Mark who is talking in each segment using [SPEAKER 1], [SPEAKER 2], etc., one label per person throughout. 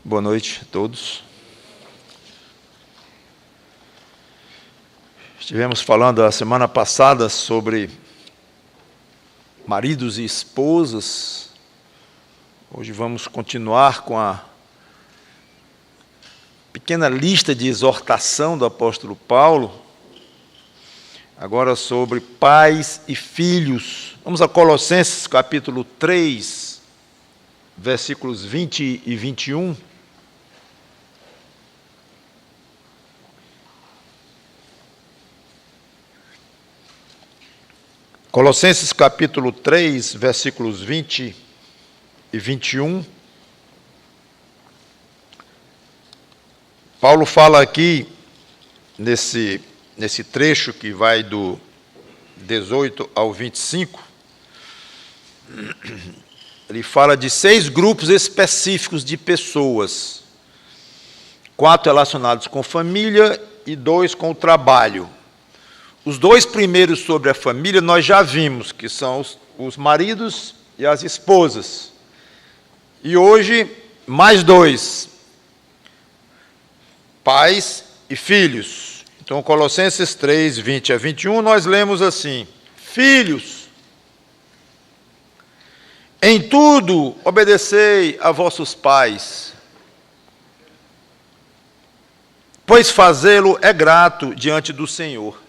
[SPEAKER 1] Boa noite a todos. Estivemos falando a semana passada sobre maridos e esposas. Hoje vamos continuar com a pequena lista de exortação do apóstolo Paulo, agora sobre pais e filhos. Vamos a Colossenses capítulo 3, versículos 20 e 21. Colossenses capítulo 3, versículos 20 e 21. Paulo fala aqui, nesse trecho que vai do 18 ao 25, ele fala de 6 grupos específicos de pessoas, 4 relacionados com família e 2 com o trabalho. Os 2 primeiros sobre a família nós já vimos, que são os maridos e as esposas. E hoje, mais 2, pais e filhos. Então, Colossenses 3, 20 a 21, nós lemos assim: Filhos, em tudo obedecei a vossos pais, pois fazê-lo é grato diante do Senhor.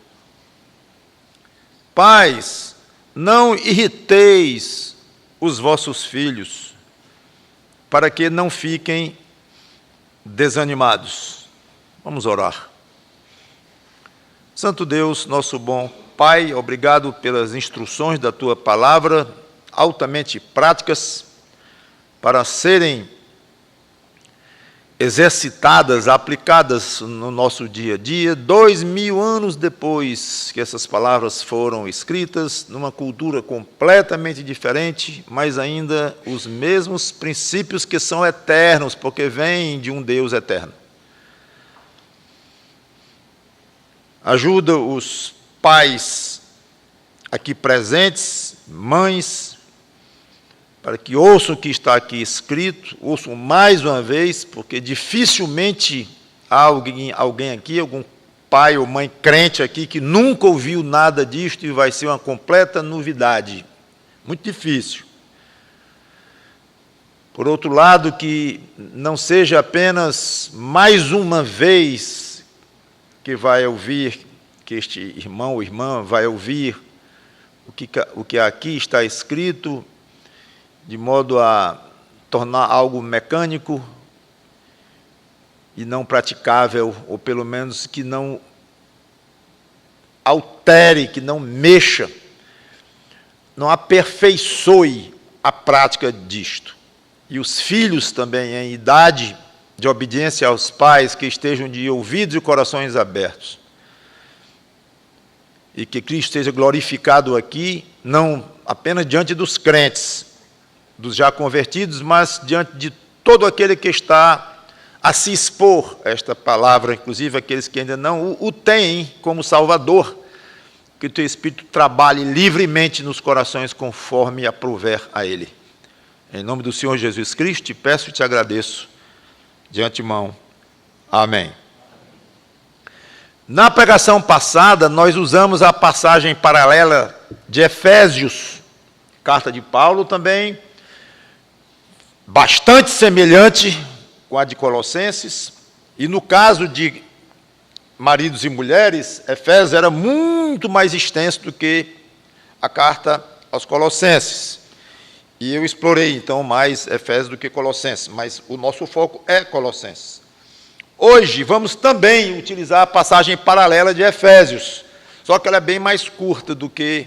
[SPEAKER 1] Pais, não irriteis os vossos filhos, para que não fiquem desanimados. Vamos orar. Santo Deus, nosso bom Pai, obrigado pelas instruções da Tua palavra, altamente práticas, para serem exercitadas, aplicadas no nosso dia a dia, 2000 anos depois que essas palavras foram escritas, numa cultura completamente diferente, mas ainda os mesmos princípios que são eternos, porque vêm de um Deus eterno. Ajuda os pais aqui presentes, mães, para que ouçam o que está aqui escrito, ouçam mais uma vez, porque dificilmente há alguém aqui, algum pai ou mãe crente aqui, que nunca ouviu nada disto e vai ser uma completa novidade. Muito difícil. Por outro lado, que não seja apenas mais uma vez que vai ouvir, que este irmão ou irmã vai ouvir o que aqui está escrito, de modo a tornar algo mecânico e não praticável, ou pelo menos que não altere, que não mexa, não aperfeiçoe a prática disto. E os filhos também, em idade de obediência aos pais, que estejam de ouvidos e corações abertos. E que Cristo seja glorificado aqui, não apenas diante dos crentes, dos já convertidos, mas diante de todo aquele que está a se expor a esta palavra, inclusive aqueles que ainda não o têm como Salvador, que o Teu Espírito trabalhe livremente nos corações conforme aprouver a Ele. Em nome do Senhor Jesus Cristo, te peço e te agradeço de antemão. Amém. Na pregação passada, nós usamos a passagem paralela de Efésios, carta de Paulo também, bastante semelhante com a de Colossenses, e no caso de maridos e mulheres, Efésios era muito mais extenso do que a carta aos Colossenses. E eu explorei, então, mais Efésios do que Colossenses, mas o nosso foco é Colossenses. Hoje, vamos também utilizar a passagem paralela de Efésios, só que ela é bem mais curta do que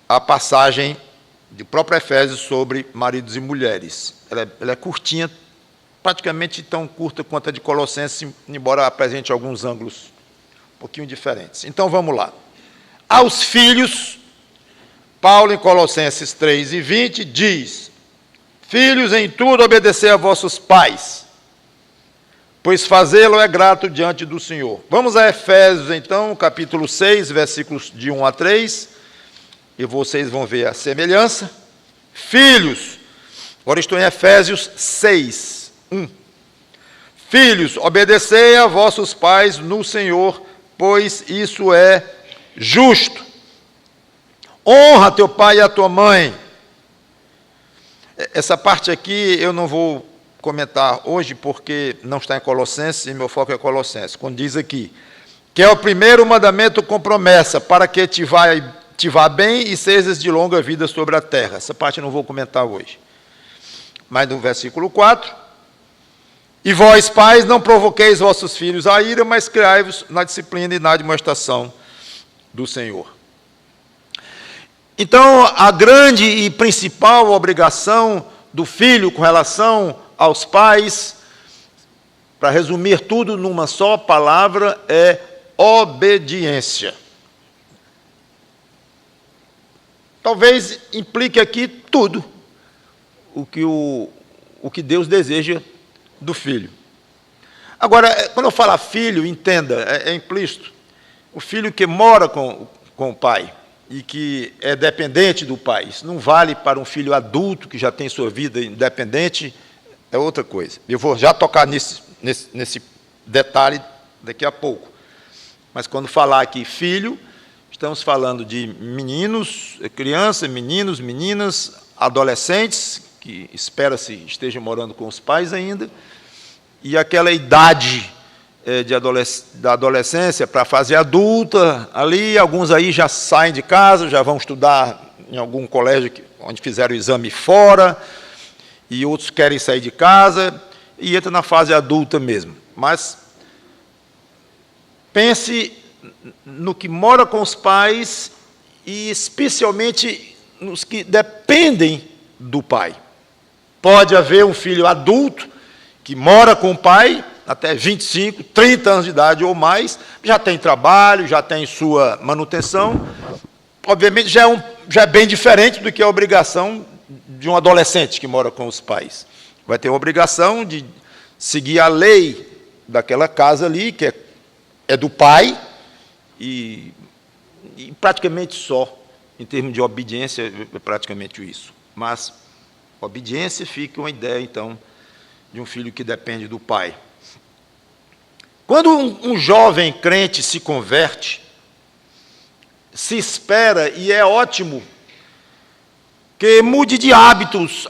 [SPEAKER 1] a passagem do próprio Efésios sobre maridos e mulheres. Ela é curtinha, praticamente tão curta quanto a de Colossenses, embora apresente alguns ângulos um pouquinho diferentes. Então, vamos lá. Aos filhos, Paulo, em Colossenses 3 e 20, diz: Filhos, em tudo obedecer a vossos pais, pois fazê-lo é grato diante do Senhor. Vamos a Efésios, então, capítulo 6, versículos de 1 a 3, e vocês vão ver a semelhança. Filhos, Agora estou em Efésios 6, 1. Filhos, obedecei a vossos pais no Senhor, pois isso é justo. Honra teu pai e a tua mãe. Essa parte aqui eu não vou comentar hoje, porque não está em Colossenses, e meu foco é Colossenses. Quando diz aqui, que é o primeiro mandamento com promessa, para que te vá bem e sejas de longa vida sobre a terra. Essa parte eu não vou comentar hoje. Mas no versículo 4, e vós, pais, não provoqueis vossos filhos à ira, mas criai-vos na disciplina e na admoestação do Senhor. Então, a grande e principal obrigação do filho com relação aos pais, para resumir tudo numa só palavra, é obediência. Talvez implique aqui tudo o que Deus deseja do filho. Agora, quando eu falo filho, entenda, é implícito. O filho que mora com o pai e que é dependente do pai. Isso não vale para um filho adulto que já tem sua vida independente, é outra coisa. Eu vou já tocar nesse detalhe daqui a pouco. Mas quando falar aqui filho, estamos falando de meninos, crianças, meninos, meninas, adolescentes, que espera-se estejam morando com os pais ainda, e aquela idade da adolescência para a fase adulta, ali, alguns aí já saem de casa, já vão estudar em algum colégio onde fizeram o exame fora, e outros querem sair de casa, e entra na fase adulta mesmo. Mas pense no que mora com os pais, e especialmente nos que dependem do pai. Pode haver um filho adulto que mora com o pai até 25, 30 anos de idade ou mais, já tem trabalho, já tem sua manutenção. Obviamente, já é bem diferente do que a obrigação de um adolescente que mora com os pais. Vai ter a obrigação de seguir a lei daquela casa ali, que é do pai, e praticamente só, em termos de obediência, é praticamente isso. Mas obediência fica uma ideia, então, de um filho que depende do pai. Quando um jovem crente se converte, se espera, e é ótimo, que mude de hábitos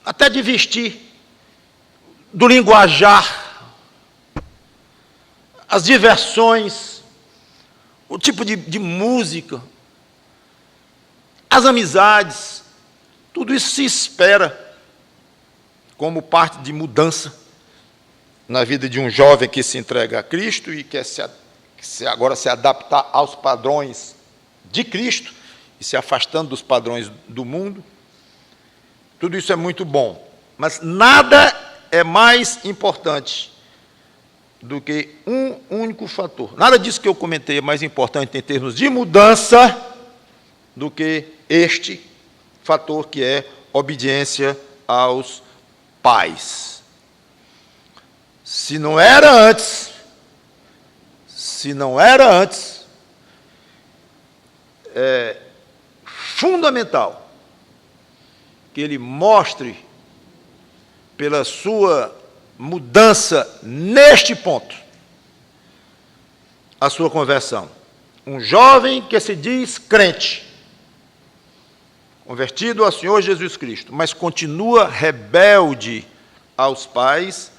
[SPEAKER 1] até de vestir, do linguajar, as diversões, o tipo de música, as amizades, tudo isso se espera como parte de mudança na vida de um jovem que se entrega a Cristo e quer agora se adaptar aos padrões de Cristo e se afastando dos padrões do mundo. Tudo isso é muito bom, mas nada é mais importante do que um único fator. Nada disso que eu comentei é mais importante em termos de mudança do que este fator que é obediência aos pais. Se não era antes, é fundamental que ele mostre pela sua mudança neste ponto a sua conversão. Um jovem que se diz crente, convertido ao Senhor Jesus Cristo, mas continua rebelde aos pais,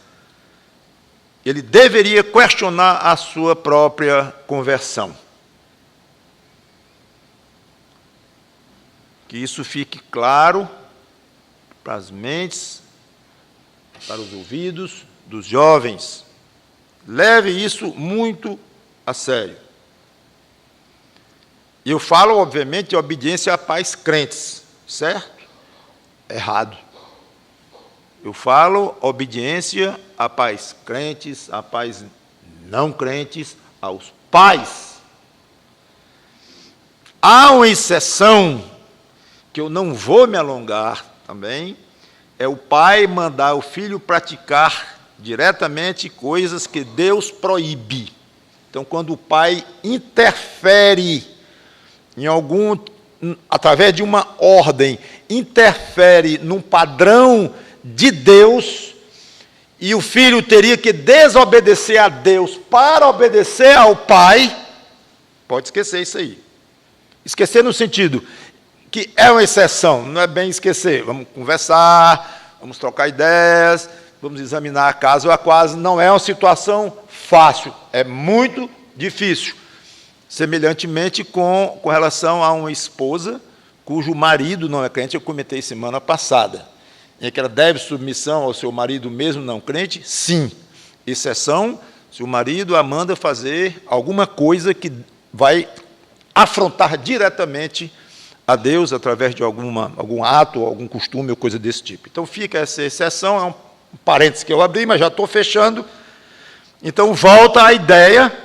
[SPEAKER 1] ele deveria questionar a sua própria conversão. Que isso fique claro para as mentes, para os ouvidos dos jovens. Leve isso muito a sério. E eu falo, obviamente, de obediência a pais crentes, certo? Errado. Eu falo obediência a pais crentes, a pais não crentes, aos pais. Há uma exceção, que eu não vou me alongar também, é o pai mandar o filho praticar diretamente coisas que Deus proíbe. Então, quando o pai interfere em algum através de uma ordem, interfere num padrão de Deus, e o filho teria que desobedecer a Deus para obedecer ao pai, pode esquecer isso aí. Esquecer no sentido que é uma exceção, não é bem esquecer. Vamos conversar, vamos trocar ideias, vamos examinar a casa ou a quase. Não é uma situação fácil, é muito difícil. Semelhantemente com relação a uma esposa cujo marido não é crente, eu comentei semana passada, em que ela deve submissão ao seu marido mesmo não crente, sim. Exceção, se o marido a manda fazer alguma coisa que vai afrontar diretamente a Deus através de algum ato, algum costume ou coisa desse tipo. Então fica essa exceção, é um parênteses que eu abri, mas já estou fechando. Então volta a ideia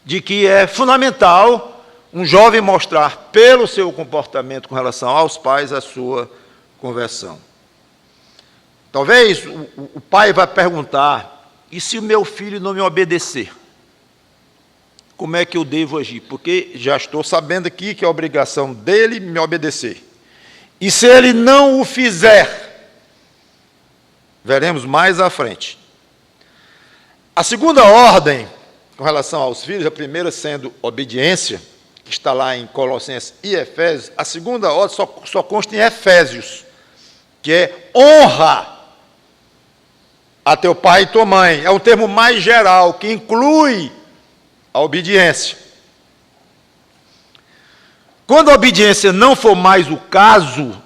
[SPEAKER 1] de que é fundamental um jovem mostrar, pelo seu comportamento com relação aos pais, a sua conversão. Talvez o pai vai perguntar, e se o meu filho não me obedecer? Como é que eu devo agir? Porque já estou sabendo aqui que é obrigação dele me obedecer. E se ele não o fizer? Veremos mais à frente. A segunda ordem, com relação aos filhos, a primeira sendo obediência, que está lá em Colossenses e Efésios, a segunda ordem só consta em Efésios, que é honra a teu pai e tua mãe. É um termo mais geral, que inclui a obediência. Quando a obediência não for mais o caso,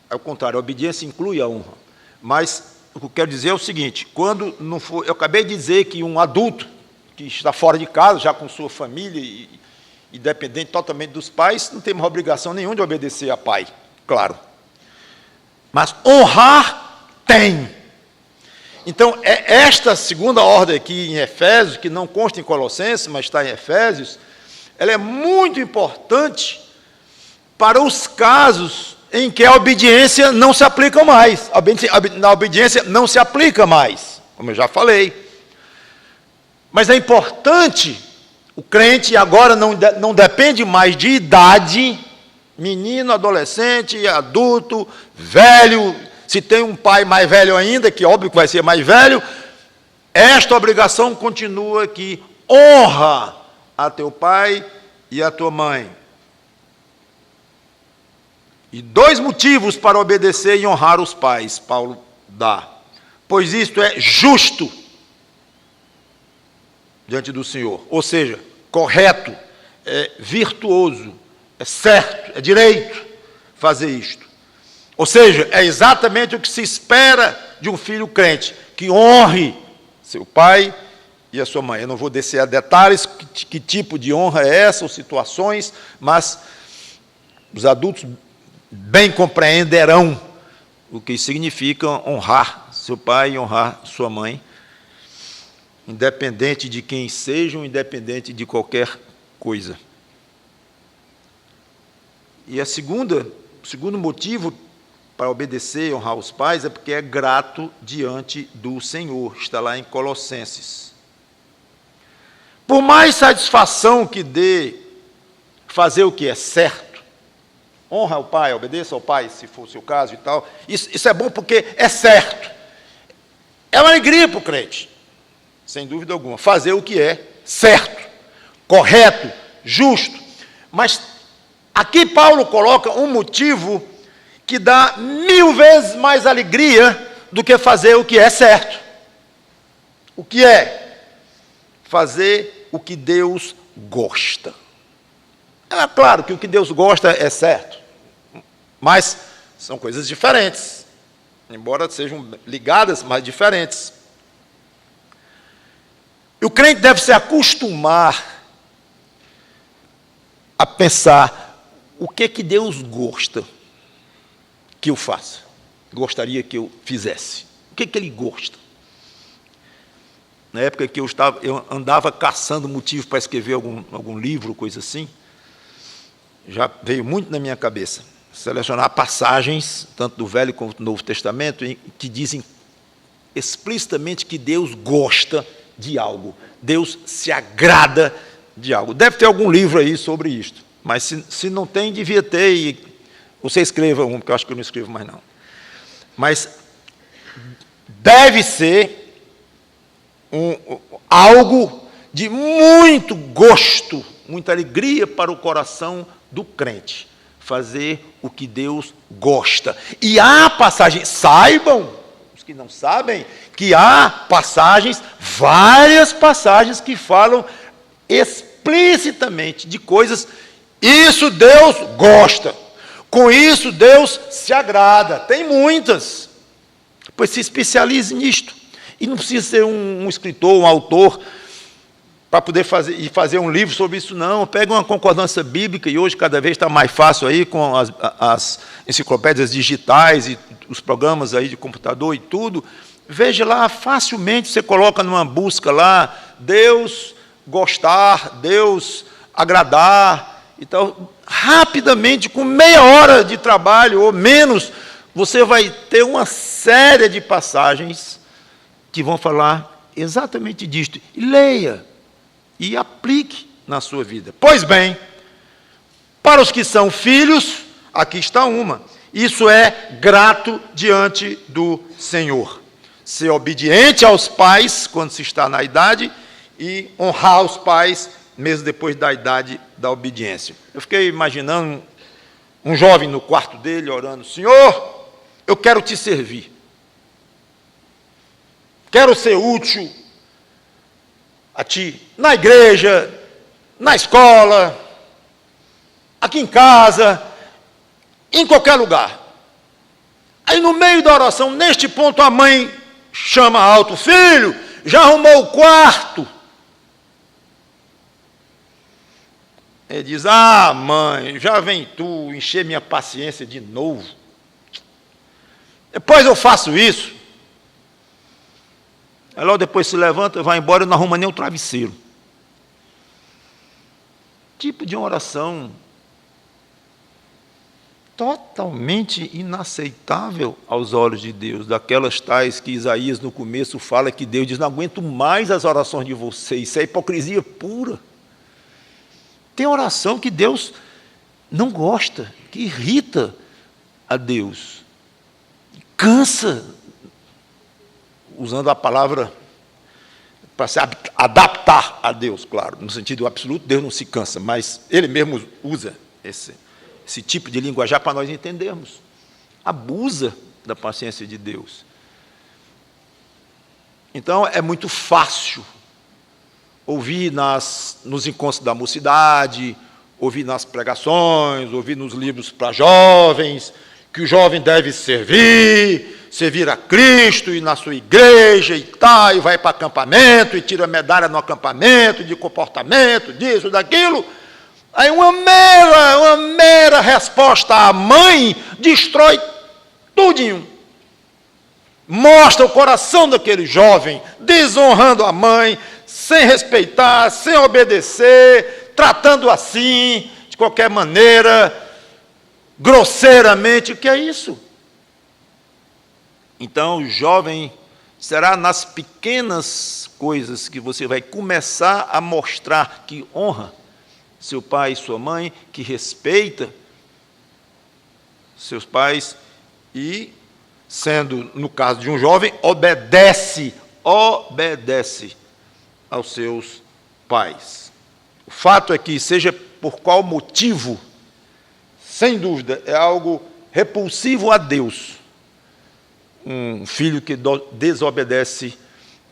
[SPEAKER 1] é o contrário, a obediência inclui a honra. Mas o que eu quero dizer é o seguinte, quando não for, eu acabei de dizer que um adulto que está fora de casa, já com sua família e dependente totalmente dos pais, não tem mais obrigação nenhuma de obedecer a pai, claro. Mas honrar tem. Então, é esta segunda ordem aqui em Efésios, que não consta em Colossenses, mas está em Efésios, ela é muito importante para os casos em que a obediência não se aplica mais. A obediência não se aplica mais, como eu já falei. Mas é importante, o crente agora não depende mais de idade, menino, adolescente, adulto, velho, se tem um pai mais velho ainda, que óbvio que vai ser mais velho, esta obrigação continua aqui, honra a teu pai e a tua mãe. E 2 motivos para obedecer e honrar os pais, Paulo dá. Pois isto é justo diante do Senhor, ou seja, correto, é virtuoso, é certo, é direito fazer isto. Ou seja, é exatamente o que se espera de um filho crente, que honre seu pai e a sua mãe. Eu não vou descer a detalhes, que tipo de honra é essa, ou situações, mas os adultos bem compreenderão o que significa honrar seu pai e honrar sua mãe, independente de quem sejam, independente de qualquer coisa. E o segundo motivo para obedecer e honrar os pais é porque é grato diante do Senhor. Está lá em Colossenses. Por mais satisfação que dê fazer o que é certo, honra ao pai, obedeça ao pai, se for o seu caso e tal, isso é bom porque é certo. É uma alegria para o crente, sem dúvida alguma, fazer o que é certo, correto, justo. Mas aqui Paulo coloca um motivo que dá 1000 vezes mais alegria do que fazer o que é certo. O que é? Fazer o que Deus gosta. É claro que o que Deus gosta é certo, mas são coisas diferentes, embora sejam ligadas, mas diferentes. E o crente deve se acostumar a pensar o que Deus gosta que eu faça, gostaria que eu fizesse. O que Ele gosta? Na época que eu andava caçando motivo para escrever algum livro, coisa assim, já veio muito na minha cabeça selecionar passagens, tanto do Velho como do Novo Testamento, que dizem explicitamente que Deus gosta de algo, Deus se agrada de algo. Deve ter algum livro aí sobre isto. Mas se não tem, devia ter. E você escreva um, porque eu acho que eu não escrevo mais não. Mas deve ser algo de muito gosto, muita alegria para o coração do crente. Fazer o que Deus gosta. E há passagens, saibam, os que não sabem, que há passagens, várias passagens que falam explicitamente de coisas, isso Deus gosta, com isso Deus se agrada. Tem muitas, pois se especialize nisto. E não precisa ser um escritor, um autor, para poder fazer um livro sobre isso, não. Pega uma concordância bíblica, e hoje cada vez está mais fácil aí com as enciclopédias digitais e os programas aí de computador e tudo. Veja lá, facilmente você coloca numa busca lá, Deus gostar, Deus agradar. Então, rapidamente, com meia hora de trabalho ou menos, você vai ter uma série de passagens que vão falar exatamente disto. E leia e aplique na sua vida. Pois bem, para os que são filhos, aqui está uma. Isso é grato diante do Senhor. Ser obediente aos pais quando se está na idade e honrar os pais mesmo depois da idade da obediência. Eu fiquei imaginando um jovem no quarto dele orando: Senhor, eu quero te servir. Quero ser útil a ti, na igreja, na escola, aqui em casa, em qualquer lugar. Aí no meio da oração, neste ponto, a mãe chama alto: filho, já arrumou o quarto? Ele diz: ah, mãe, já vem tu encher minha paciência de novo. Depois eu faço isso. Aí logo depois se levanta, vai embora e não arruma nem o travesseiro. Tipo de uma oração totalmente inaceitável aos olhos de Deus, daquelas tais que Isaías no começo fala que Deus diz: não aguento mais as orações de vocês, isso é hipocrisia pura. Tem oração que Deus não gosta, que irrita a Deus, cansa, usando a palavra para se adaptar a Deus, claro, no sentido absoluto, Deus não se cansa, mas Ele mesmo usa esse tipo de linguajar para nós entendermos. Abusa da paciência de Deus. Então, é muito fácil ouvir nos encontros da mocidade, ouvir nas pregações, ouvir nos livros para jovens, que o jovem deve servir a Cristo e na sua igreja e tal, e vai para acampamento e tira medalha no acampamento de comportamento, disso, daquilo. Aí uma mera resposta à mãe destrói tudinho. Mostra o coração daquele jovem desonrando a mãe, sem respeitar, sem obedecer, tratando assim, de qualquer maneira, grosseiramente. O que é isso? Então, o jovem, será nas pequenas coisas que você vai começar a mostrar que honra seu pai e sua mãe, que respeita seus pais e, sendo, no caso de um jovem, obedece aos seus pais. O fato é que, seja por qual motivo, sem dúvida, é algo repulsivo a Deus, um filho que desobedece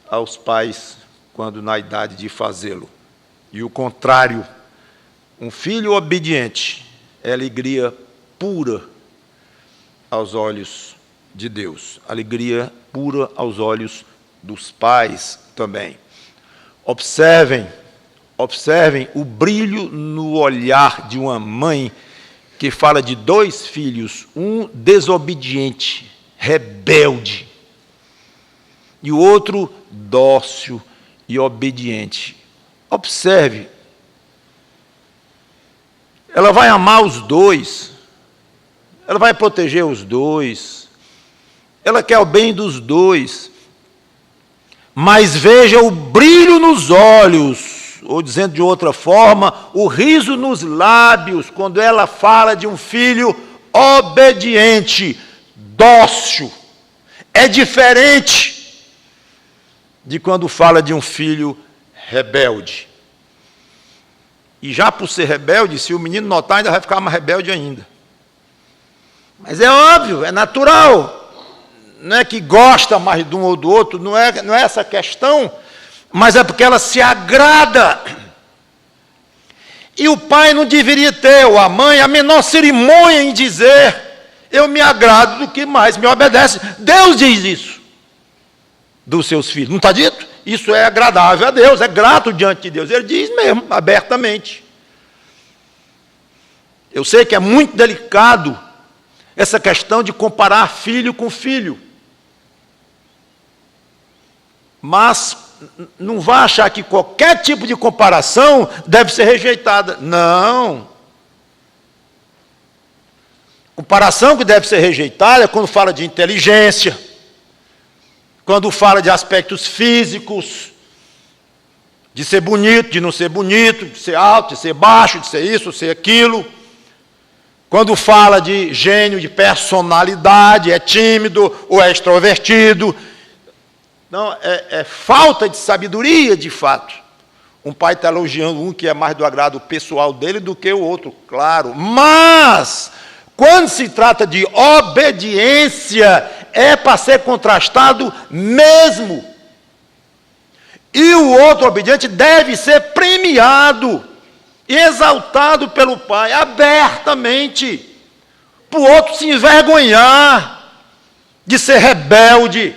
[SPEAKER 1] aos pais quando na idade de fazê-lo. E o contrário, um filho obediente é alegria pura aos olhos de Deus, alegria pura aos olhos dos pais também. Observem o brilho no olhar de uma mãe que fala de dois filhos, um desobediente, rebelde, e o outro dócil e obediente. Observe, ela vai amar os dois, ela vai proteger os dois, ela quer o bem dos dois, mas veja o brilho nos olhos ou dizendo de outra forma, o riso nos lábios, quando ela fala de um filho obediente, dócil, é diferente de quando fala de um filho rebelde. E já por ser rebelde, se o menino notar, ainda vai ficar mais rebelde ainda. Mas é óbvio, é natural. Não é que gosta mais de um ou do outro, não é essa a questão, mas é porque ela se agrada. E o pai não deveria ter, ou a mãe, a menor cerimônia em dizer: eu me agrado do que mais me obedece. Deus diz isso dos seus filhos. Não está dito? Isso é agradável a Deus, é grato diante de Deus. Ele diz mesmo, abertamente. Eu sei que é muito delicado essa questão de comparar filho com filho. Mas não vá achar que qualquer tipo de comparação deve ser rejeitada. Não. Comparação que deve ser rejeitada é quando fala de inteligência, quando fala de aspectos físicos, de ser bonito, de não ser bonito, de ser alto, de ser baixo, de ser isso, de ser aquilo. Quando fala de gênio, de personalidade, é tímido ou é extrovertido. Não, é falta de sabedoria, de fato. Um pai está elogiando um que é mais do agrado pessoal dele do que o outro, claro. Mas, quando se trata de obediência, é para ser contrastado mesmo. E o outro obediente deve ser premiado e exaltado pelo pai, abertamente, para o outro se envergonhar de ser rebelde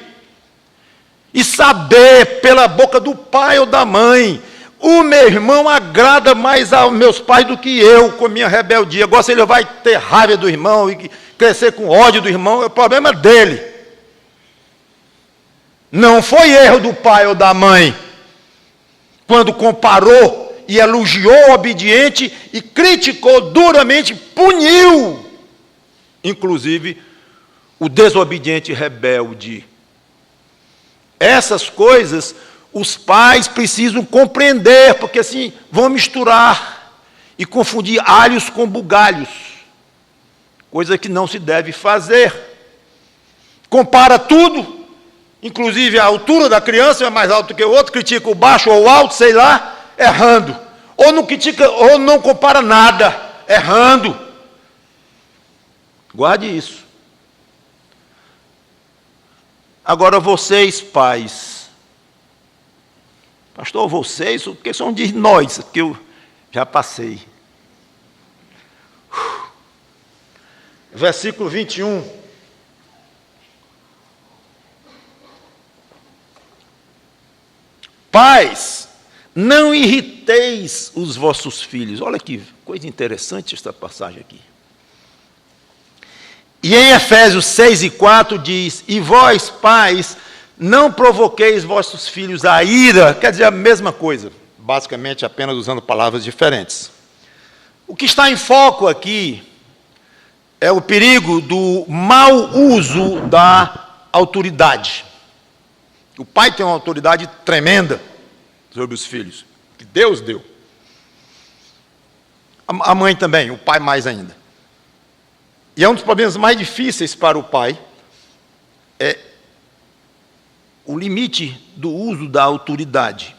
[SPEAKER 1] e saber pela boca do pai ou da mãe: o meu irmão agrada mais aos meus pais do que eu com minha rebeldia. Agora, se ele vai ter raiva do irmão e crescer com ódio do irmão, é o problema dele. Não foi erro do pai ou da mãe quando comparou e elogiou o obediente e criticou duramente, puniu, inclusive, o desobediente rebelde. Essas coisas os pais precisam compreender, porque assim vão misturar e confundir alhos com bugalhos, coisa que não se deve fazer. Compara tudo, inclusive a altura da criança é mais alta que o outro, critica o baixo ou o alto, sei lá, errando. Ou não critica, ou não compara nada, errando. Guarde isso. Agora vocês, pais, pastor, vocês, porque são de nós, que eu já passei. Versículo 21. Pais, não irriteis os vossos filhos. Olha que coisa interessante esta passagem aqui. E em Efésios 6:4 diz: e vós, pais, não provoqueis vossos filhos a ira. Quer dizer a mesma coisa, basicamente apenas usando palavras diferentes. O que está em foco aqui é o perigo do mau uso da autoridade. O pai tem uma autoridade tremenda sobre os filhos, que Deus deu. A mãe também, o pai mais ainda. E é um dos problemas mais difíceis para o pai, é o limite do uso da autoridade.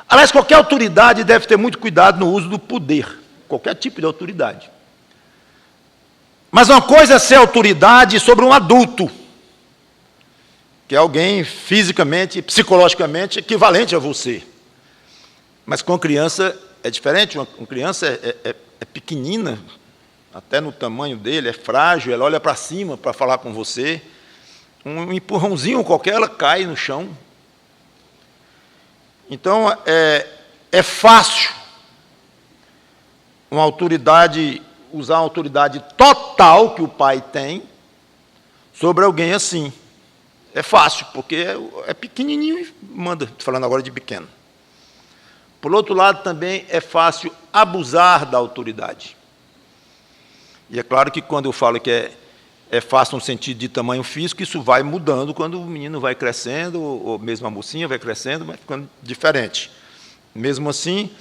[SPEAKER 1] Aliás, qualquer autoridade deve ter muito cuidado no uso do poder, qualquer tipo de autoridade. Mas uma coisa é ser autoridade sobre um adulto, que é alguém fisicamente, psicologicamente equivalente a você. Mas com criança é diferente, uma criança é pequenina, até no tamanho dele, é frágil, ela olha para cima para falar com você, um empurrãozinho qualquer, ela cai no chão. Então, é fácil uma autoridade, usar a autoridade total que o pai tem sobre alguém assim. É fácil, porque é pequenininho e manda, estou falando agora de pequeno. Por outro lado, também é fácil abusar da autoridade. E é claro que quando eu falo que é fácil no sentido de tamanho físico, isso vai mudando quando o menino vai crescendo, ou mesmo a mocinha vai crescendo, vai ficando diferente. Mesmo assim,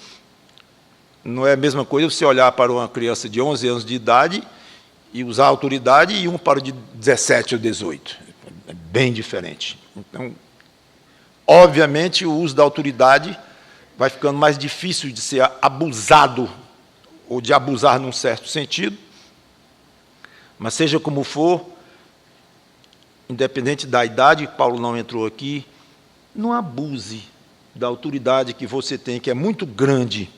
[SPEAKER 1] não é a mesma coisa você olhar para uma criança de 11 anos de idade e usar a autoridade e um para o de 17 ou 18. É bem diferente. Então, obviamente, o uso da autoridade vai ficando mais difícil de ser abusado, ou de abusar num certo sentido, mas seja como for, independente da idade, Paulo não entrou aqui, não abuse da autoridade que você tem, que é muito grande,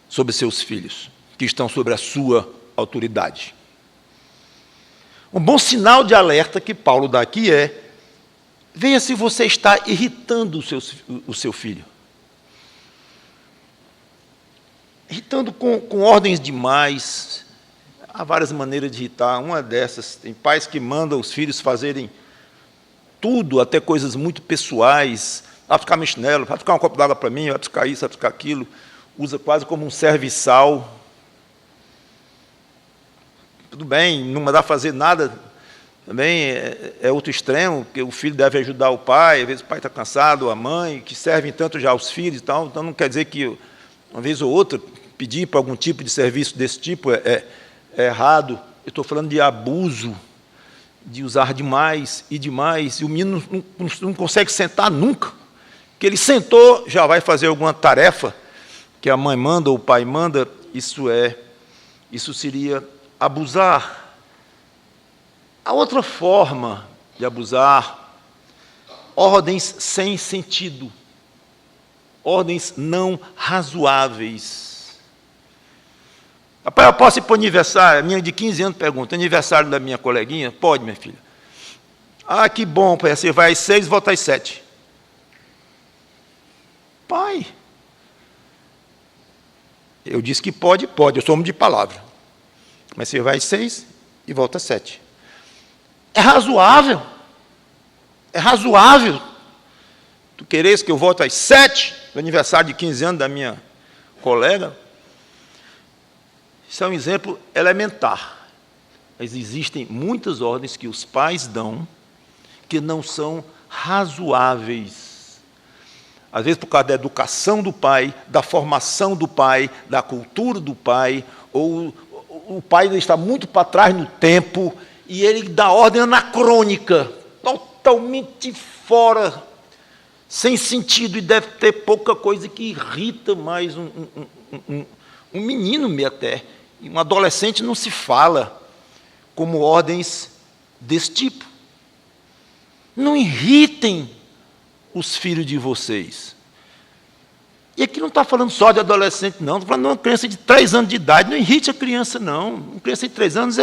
[SPEAKER 1] sobre seus filhos, que estão sobre a sua autoridade. Um bom sinal de alerta que Paulo dá aqui é: veja se você está irritando o seu filho. Irritando com ordens demais. Há várias maneiras de irritar. Uma dessas, tem pais que mandam os filhos fazerem tudo, até coisas muito pessoais. Vai buscar meu chinelo, vai buscar um copo d'água para mim, vai buscar isso, vai buscar aquilo. Usa quase como um serviçal. Tudo bem, não mandar fazer nada, também é outro extremo, porque o filho deve ajudar o pai, às vezes o pai está cansado, a mãe, que servem tanto já aos filhos e tal, então não quer dizer que, uma vez ou outra, pedir para algum tipo de serviço desse tipo é errado. Eu estou falando de abuso, de usar demais, e o menino não consegue sentar nunca, porque ele sentou, já vai fazer alguma tarefa que a mãe manda ou o pai manda. Isso seria abusar. A outra forma de abusar, ordens sem sentido, ordens não razoáveis. Papai, eu posso ir para o aniversário? A minha de 15 anos pergunta: aniversário da minha coleguinha? Pode, minha filha. Ah, que bom, pai, você vai às 6 e volta às 7. Pai, eu disse que pode, eu sou homem de palavra. Mas você vai às 6 e volta às 7. É razoável. É razoável. Tu queres que eu volte às 7, no aniversário de 15 anos da minha colega? Isso é um exemplo elementar. Mas existem muitas ordens que os pais dão que não são razoáveis. Às vezes por causa da educação do pai, da formação do pai, da cultura do pai, ou o pai está muito para trás no tempo, e ele dá ordem anacrônica, totalmente fora, sem sentido, e deve ter pouca coisa que irrita mais um menino meio até. E um adolescente não se fala como ordens desse tipo. Não irritem os filhos de vocês. E aqui não está falando só de adolescente, não. Estou falando de uma criança de 3 anos de idade. Não irrite a criança, não. Uma criança de 3 anos,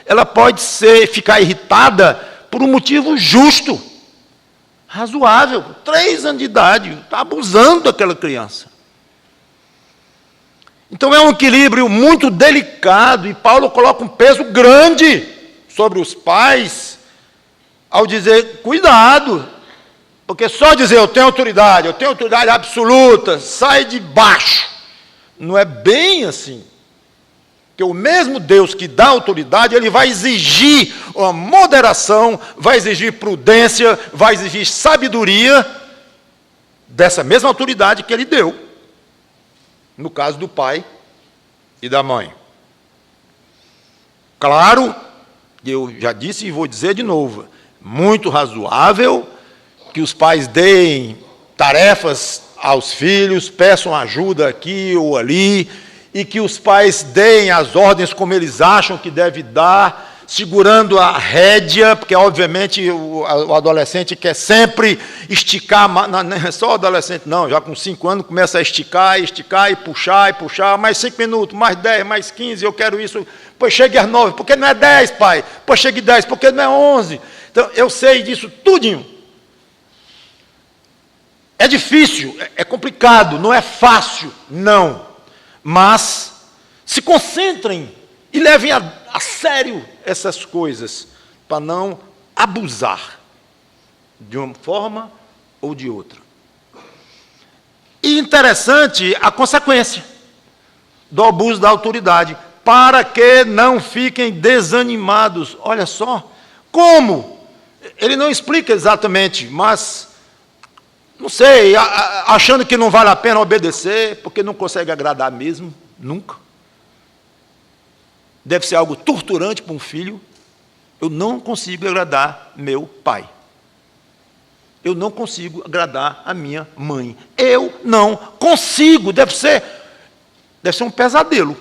[SPEAKER 1] ela pode ficar irritada por um motivo justo, razoável. 3 anos de idade, está abusando daquela criança. Então é um equilíbrio muito delicado, e Paulo coloca um peso grande sobre os pais, ao dizer: cuidado, porque só dizer eu tenho autoridade absoluta, sai de baixo. Não é bem assim. Porque o mesmo Deus que dá autoridade, ele vai exigir uma moderação, vai exigir prudência, vai exigir sabedoria dessa mesma autoridade que ele deu, no caso do pai e da mãe. Claro, eu já disse e vou dizer de novo, muito razoável que os pais deem tarefas aos filhos, peçam ajuda aqui ou ali, e que os pais deem as ordens como eles acham que deve dar, segurando a rédea, porque obviamente o adolescente quer sempre esticar, não é só o adolescente não, já com 5 anos começa a esticar e puxar, mais 5 minutos, mais 10, mais 15, eu quero isso, pois chegue às 9, porque não é 10, pai, pois chegue 10, porque não é 11, então eu sei disso tudinho. É difícil, é complicado, não é fácil, não, mas se concentrem e levem a sério essas coisas, para não abusar de uma forma ou de outra. E interessante a consequência do abuso da autoridade, para que não fiquem desanimados. Olha só, como? Ele não explica exatamente, mas não sei, achando que não vale a pena obedecer, porque não consegue agradar mesmo, nunca. Deve ser algo torturante para um filho. Eu não consigo agradar meu pai. Eu não consigo agradar a minha mãe. Eu não consigo, deve ser um pesadelo.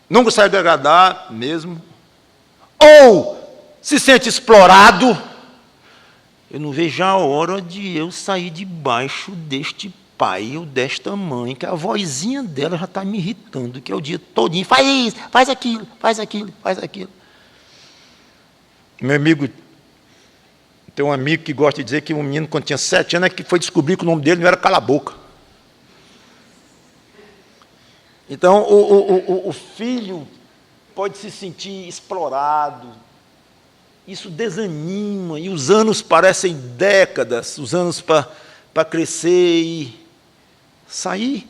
[SPEAKER 1] Não consegue agradar mesmo. Ou se sente explorado. Eu não vejo a hora de eu sair debaixo deste pai ou desta mãe, que a vozinha dela já está me irritando, que é o dia todinho, faz isso, faz aquilo, faz aquilo, faz aquilo. Meu amigo, tem um amigo que gosta de dizer que um menino, quando tinha 7 anos, é que foi descobrir que o nome dele não era Cala a Boca. Então, o filho pode se sentir explorado, isso desanima, e os anos parecem décadas, os anos para crescer e sair.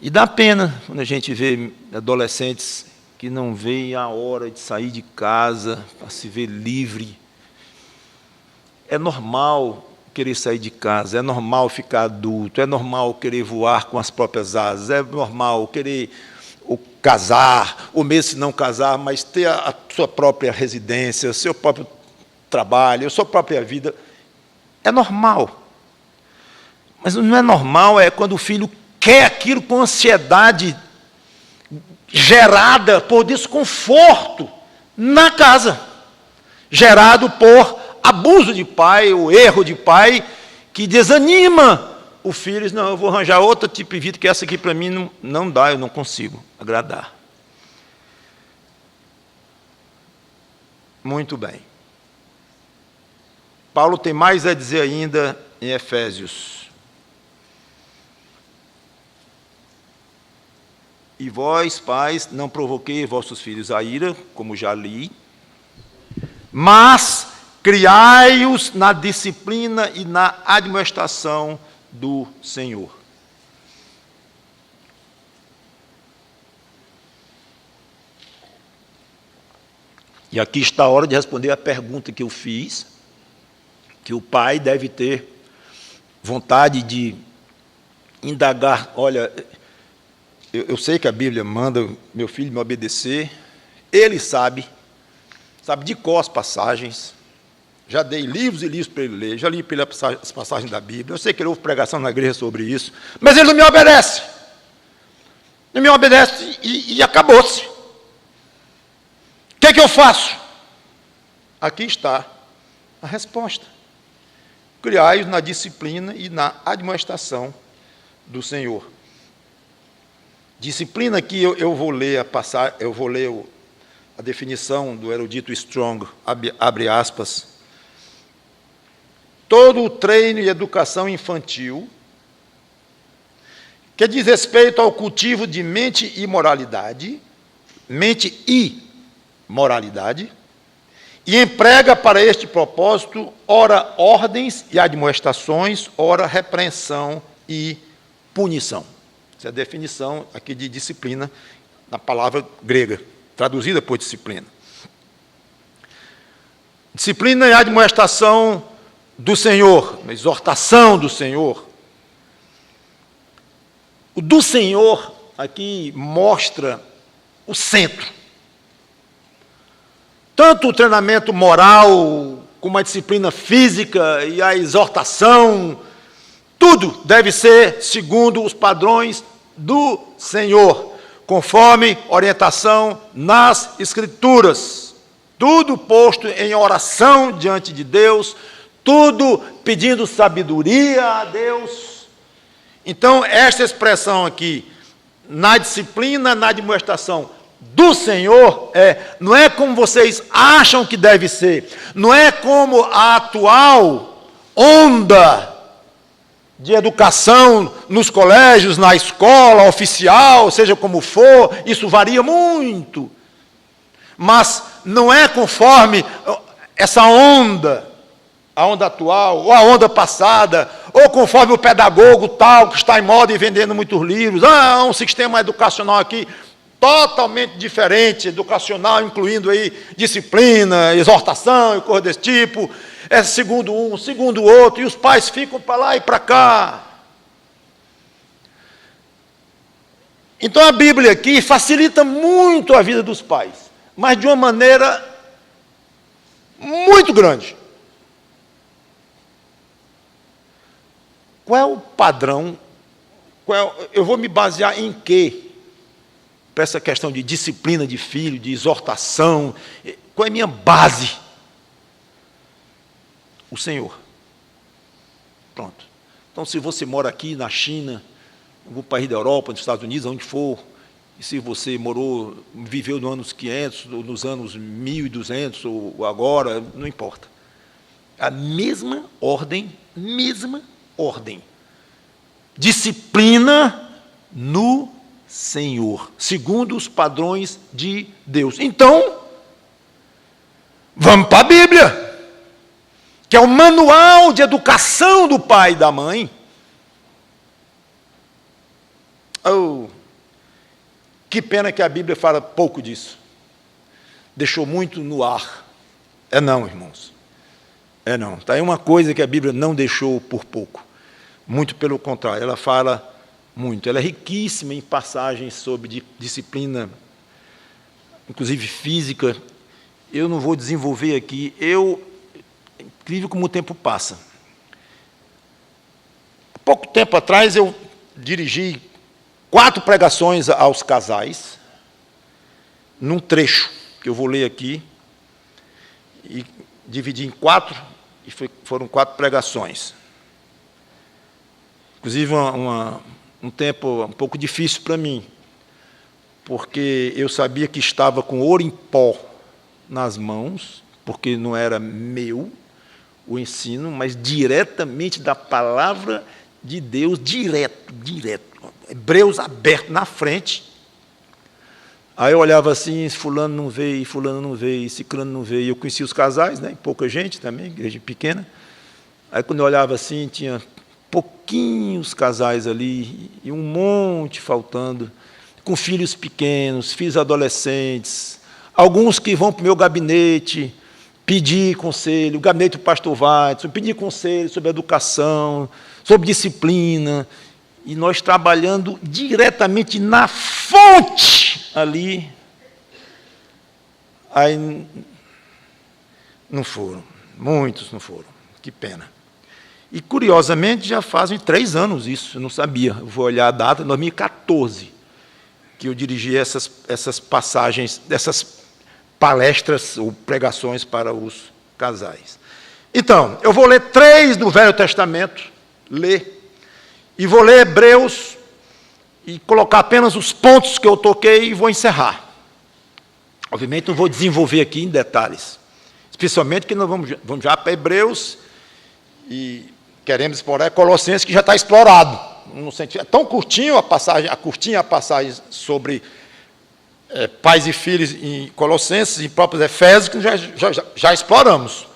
[SPEAKER 1] E dá pena quando a gente vê adolescentes que não veem a hora de sair de casa para se ver livre. É normal querer sair de casa, é normal ficar adulto, é normal querer voar com as próprias asas, é normal querer casar, ou mesmo se não casar, mas ter a sua própria residência, o seu próprio trabalho, a sua própria vida. É normal. Mas não é normal, é quando o filho quer aquilo com ansiedade gerada por desconforto na casa, gerado por abuso de pai, ou erro de pai, que desanima o filho. Diz, não, eu vou arranjar outro tipo de vida, que essa aqui para mim não dá, eu não consigo agradar. Muito bem. Paulo tem mais a dizer ainda em Efésios. E vós, pais, não provoquei vossos filhos a ira, como já li, mas criai-os na disciplina e na admoestação do Senhor. E aqui está a hora de responder a pergunta que eu fiz, que o pai deve ter vontade de indagar. Olha, eu sei que a Bíblia manda meu filho me obedecer, ele sabe de cor as passagens, já dei livros e livros para ele ler, já li para ele as passagens da Bíblia, eu sei que ele ouve pregação na igreja sobre isso, mas ele não me obedece. Não me obedece e acabou-se. O que eu faço? Aqui está a resposta. Criai-os na disciplina e na admoestação do Senhor. Disciplina aqui eu vou ler a definição do erudito Strong, abre aspas. Todo o treino e educação infantil que diz respeito ao cultivo de mente e moralidade, e emprega para este propósito, ora ordens e admoestações, ora repreensão e punição. Essa é a definição aqui de disciplina, na palavra grega, traduzida por disciplina. Disciplina e admoestação do Senhor, uma exortação do Senhor. O do Senhor aqui mostra o centro. Tanto o treinamento moral, como a disciplina física e a exortação, tudo deve ser segundo os padrões do Senhor, conforme orientação nas Escrituras. Tudo posto em oração diante de Deus, tudo pedindo sabedoria a Deus. Então, esta expressão aqui, na disciplina, na admoestação do Senhor, não é como vocês acham que deve ser, não é como a atual onda de educação nos colégios, na escola oficial, seja como for, isso varia muito, mas não é conforme essa onda, a onda atual, ou a onda passada, ou conforme o pedagogo tal, que está em moda e vendendo muitos livros, um sistema educacional aqui totalmente diferente, educacional, incluindo aí disciplina, exortação e coisa desse tipo, é segundo um, segundo o outro, e os pais ficam para lá e para cá. Então a Bíblia aqui facilita muito a vida dos pais, mas de uma maneira muito grande. Qual é o padrão? Eu vou me basear em quê? Para essa questão de disciplina de filho, de exortação. Qual é a minha base? O Senhor. Pronto. Então, se você mora aqui na China, em algum país da Europa, nos Estados Unidos, onde for, e se você viveu nos anos 500, ou nos anos 1200, ou agora, não importa. A mesma ordem. Disciplina no Senhor, segundo os padrões de Deus. Então, vamos para a Bíblia, que é o manual de educação do pai e da mãe. Oh, que pena que a Bíblia fala pouco disso. Deixou muito no ar. É não, irmãos. É não. Está aí uma coisa que a Bíblia não deixou por pouco. Muito pelo contrário, ela fala muito. Ela é riquíssima em passagens sobre disciplina, inclusive física. Eu não vou desenvolver aqui. É incrível como o tempo passa. Pouco tempo atrás, eu dirigi 4 pregações aos casais, num trecho, que eu vou ler aqui, e dividi em 4, e foram 4 pregações. Inclusive, um tempo um pouco difícil para mim, porque eu sabia que estava com ouro em pó nas mãos, porque não era meu o ensino, mas diretamente da palavra de Deus, direto. Hebreus aberto na frente. Aí eu olhava assim, fulano não veio, ciclano não veio. Eu conhecia os casais, né? Pouca gente também, igreja pequena. Aí quando eu olhava assim, tinha pouquinhos casais ali, e um monte faltando, com filhos pequenos, filhos adolescentes, alguns que vão para o meu gabinete pedir conselho, o gabinete do pastor Watson, pedir conselho sobre educação, sobre disciplina, e nós trabalhando diretamente na fonte ali. Aí não foram, muitos não foram, que pena. E, curiosamente, já fazem 3 anos isso, eu não sabia. Eu vou olhar a data, em 2014, que eu dirigi essas passagens, essas palestras ou pregações para os casais. Então, eu vou ler 3 do Velho Testamento, e vou ler Hebreus, e colocar apenas os pontos que eu toquei e vou encerrar. Obviamente, não vou desenvolver aqui em detalhes, especialmente que nós vamos já para Hebreus, e queremos explorar Colossenses, que já está explorado. No sentido, é tão curtinho a passagem sobre pais e filhos em Colossenses, em próprios Efésios, que já exploramos.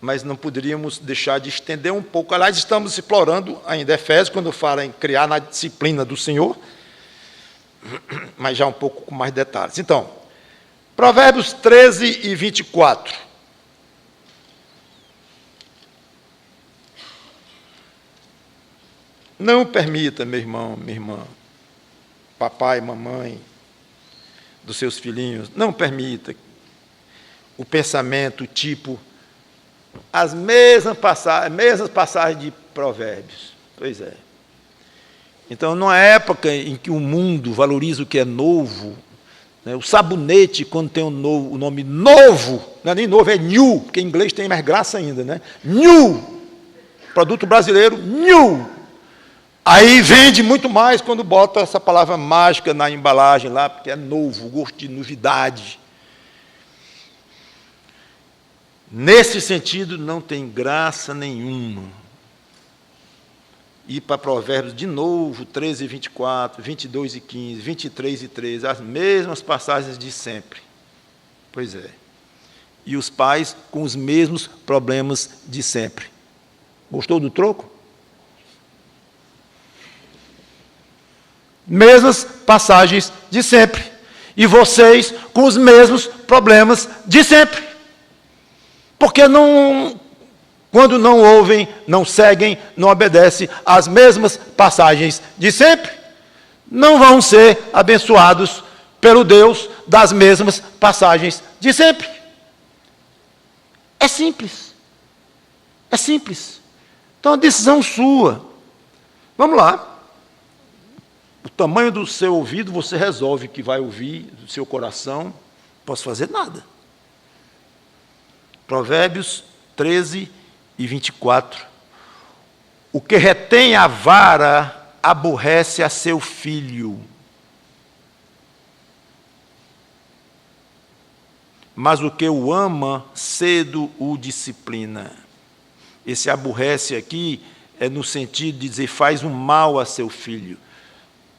[SPEAKER 1] Mas não poderíamos deixar de estender um pouco. Aliás, estamos explorando ainda Efésios, quando fala em criar na disciplina do Senhor, mas já um pouco com mais detalhes. Então, Provérbios 13 e 24. Não permita, meu irmão, minha irmã, papai, mamãe, dos seus filhinhos, não permita o pensamento tipo as mesmas passagens de Provérbios. Pois é. Então, numa época em que o mundo valoriza o que é novo, né, o sabonete, quando tem o nome novo, não é nem novo, é new, porque em inglês tem mais graça ainda, né? New, produto brasileiro, new. Aí vende muito mais quando bota essa palavra mágica na embalagem lá, porque é novo, gosto de novidade. Nesse sentido, não tem graça nenhuma. Ir para Provérbios de novo, 13 e 24, 22 e 15, 23 e 13, as mesmas passagens de sempre. Pois é. E os pais com os mesmos problemas de sempre. Gostou do troco? mesmas passagens de sempre. E vocês com os mesmos problemas de sempre. Porque quando não ouvem, não seguem, não obedecem às mesmas passagens de sempre, não vão ser abençoados pelo Deus das mesmas passagens de sempre. É simples. É simples. Então, a decisão sua. Vamos lá. O tamanho do seu ouvido, você resolve que vai ouvir, do seu coração. Não posso fazer nada. Provérbios 13 e 24. O que retém a vara aborrece a seu filho, mas o que o ama, cedo o disciplina. Esse aborrece aqui é no sentido de dizer, faz um mal a seu filho.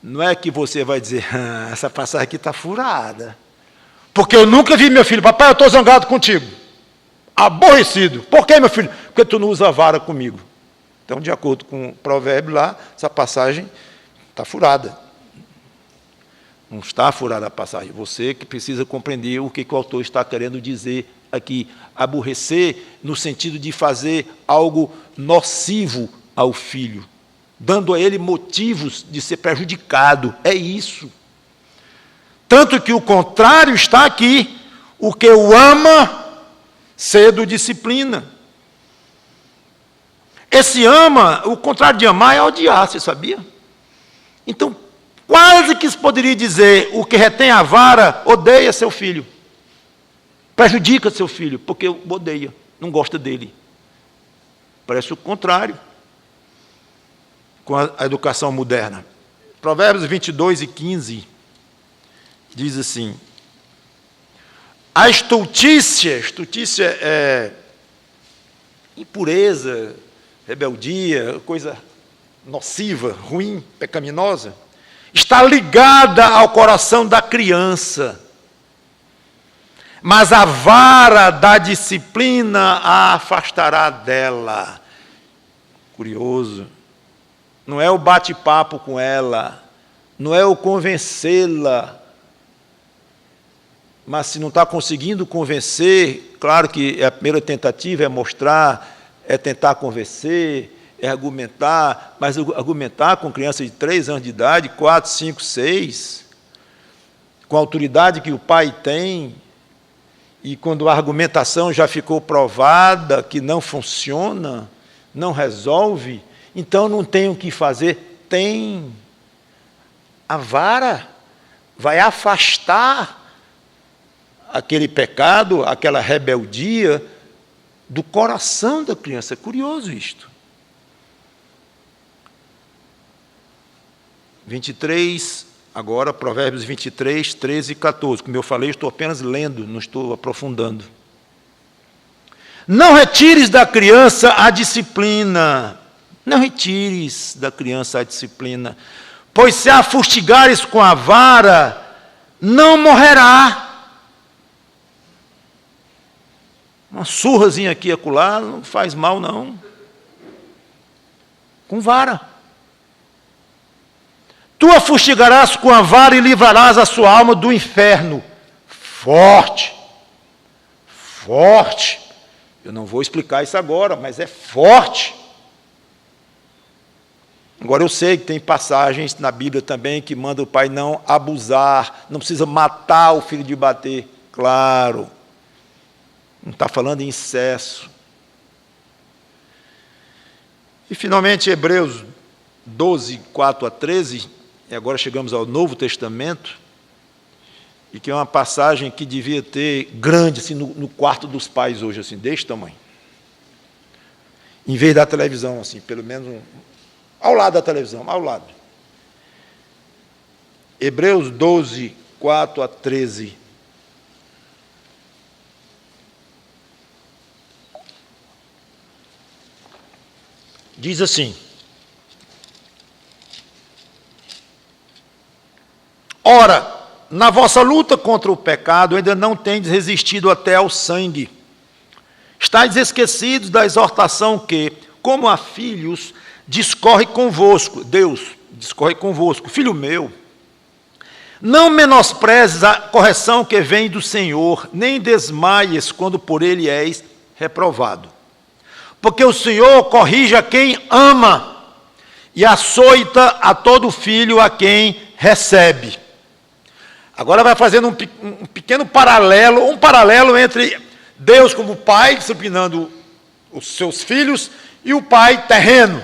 [SPEAKER 1] Não é que você vai dizer, essa passagem aqui está furada. Porque eu nunca vi meu filho, papai, eu estou zangado contigo. Aborrecido. Por que, meu filho? Porque tu não usa a vara comigo. Então, de acordo com o provérbio lá, essa passagem está furada. Não está furada a passagem. Você que precisa compreender o que o autor está querendo dizer aqui. Aborrecer no sentido de fazer algo nocivo ao filho, dando a ele motivos de ser prejudicado. É isso. Tanto que o contrário está aqui. O que o ama, cedo disciplina. Esse ama, o contrário de amar é odiar, você sabia? Então, quase que se poderia dizer, o que retém a vara, odeia seu filho. Prejudica seu filho, porque odeia, não gosta dele. Parece o contrário com a educação moderna. Provérbios 22 e 15 diz assim, a estultícia é impureza, rebeldia, coisa nociva, ruim, pecaminosa, está ligada ao coração da criança, mas a vara da disciplina a afastará dela. Curioso. Não é o bate-papo com ela, não é o convencê-la, mas se não está conseguindo convencer, claro que a primeira tentativa é mostrar, é tentar convencer, é argumentar, mas argumentar com criança de 3 anos de idade, 4, 5, 6, com a autoridade que o pai tem, e quando a argumentação já ficou provada que não funciona, não resolve, então não tem o que fazer. Tem. A vara vai afastar aquele pecado, aquela rebeldia do coração da criança. É curioso isto. 23, agora Provérbios 23, 13 e 14. Como eu falei, estou apenas lendo, não estou aprofundando. Não retires da criança a disciplina. Não retires da criança a disciplina. Pois se a fustigares com a vara, não morrerá. Uma surrazinha aqui e acolá não faz mal, não. Com vara. Tu a fustigarás com a vara e livrarás a sua alma do inferno. Forte. Forte. Eu não vou explicar isso agora, mas é forte. Agora, eu sei que tem passagens na Bíblia também que manda o pai não abusar, não precisa matar o filho de bater. Claro. Não está falando em excesso. E, finalmente, Hebreus 12, 4 a 13, e agora chegamos ao Novo Testamento, e que é uma passagem que devia ter grande, assim, no quarto dos pais hoje, assim, deste tamanho. Em vez da televisão, assim, pelo menos ao lado da televisão, ao lado. Hebreus 12, 4 a 13. Diz assim: ora, na vossa luta contra o pecado, ainda não tendes resistido até ao sangue. Estais esquecidos da exortação que, como a filhos, discorre convosco. Deus discorre convosco. Filho meu, Não menosprezes a correção que vem do Senhor, nem desmaies quando por ele és reprovado. Porque o Senhor corrige a quem ama e açoita a todo filho a quem recebe. Agora vai fazendo um pequeno paralelo entre Deus como pai, disciplinando os seus filhos, e o pai terreno.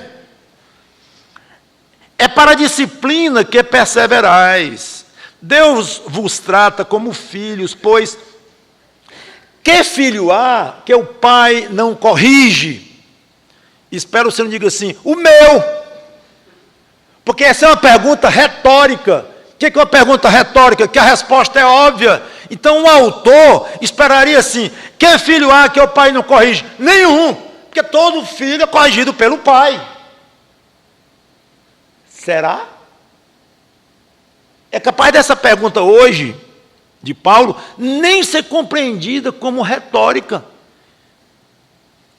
[SPEAKER 1] É para a disciplina que perseverais. Deus vos trata como filhos, pois que filho há que o pai não corrige? Espero que você não diga assim, o meu. Porque essa é uma pergunta retórica. O que é uma pergunta retórica? Que a resposta é óbvia. Então o autor esperaria assim, que filho há que o pai não corrige? Nenhum, porque todo filho é corrigido pelo pai. Será? É capaz dessa pergunta hoje, de Paulo, nem ser compreendida como retórica.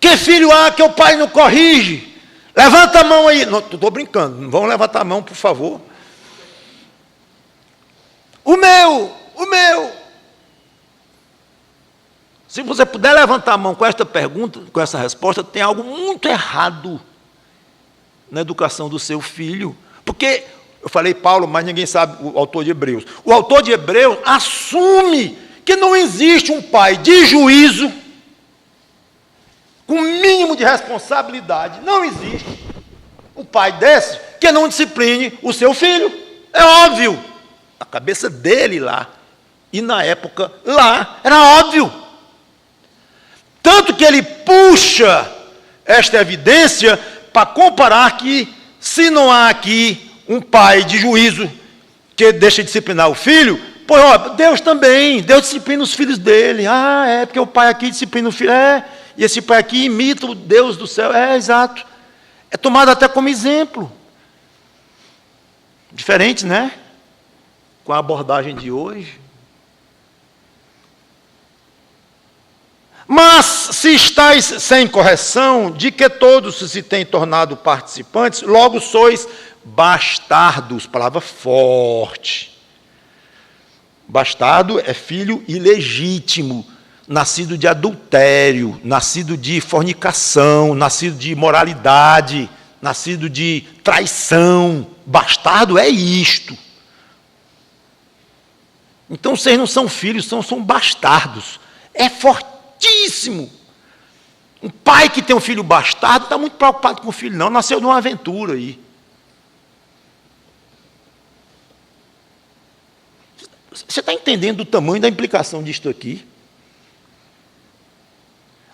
[SPEAKER 1] Que filho há que o pai não corrige? Levanta a mão aí. Não, estou brincando, não vão levantar a mão, por favor. O meu. Se você puder levantar a mão com esta pergunta, com essa resposta, tem algo muito errado na educação do seu filho. Porque, eu falei Paulo, mas ninguém sabe o autor de Hebreus. O autor de Hebreus assume que não existe um pai de juízo, com mínimo de responsabilidade. Não existe um pai desse que não discipline o seu filho. É óbvio. Na cabeça dele lá, e na época lá, era óbvio. Tanto que ele puxa esta evidência para comparar que, se não há aqui um pai de juízo que deixa de disciplinar o filho, pois ó, Deus também, Deus disciplina os filhos dele. Ah, é porque o pai aqui disciplina o filho. E esse pai aqui imita o Deus do céu. Exato. É tomado até como exemplo. Diferente, né? Com a abordagem de hoje. Mas, se estáis sem correção, de que todos se têm tornado participantes, logo sois bastardos, palavra forte. Bastardo é filho ilegítimo, nascido de adultério, nascido de fornicação, nascido de imoralidade, nascido de traição. Bastardo é isto. Então, vocês não são filhos, são bastardos. É fortíssimo. Um pai que tem um filho bastardo está muito preocupado com o filho, não. Nasceu numa aventura aí. Você está entendendo o tamanho da implicação disto aqui?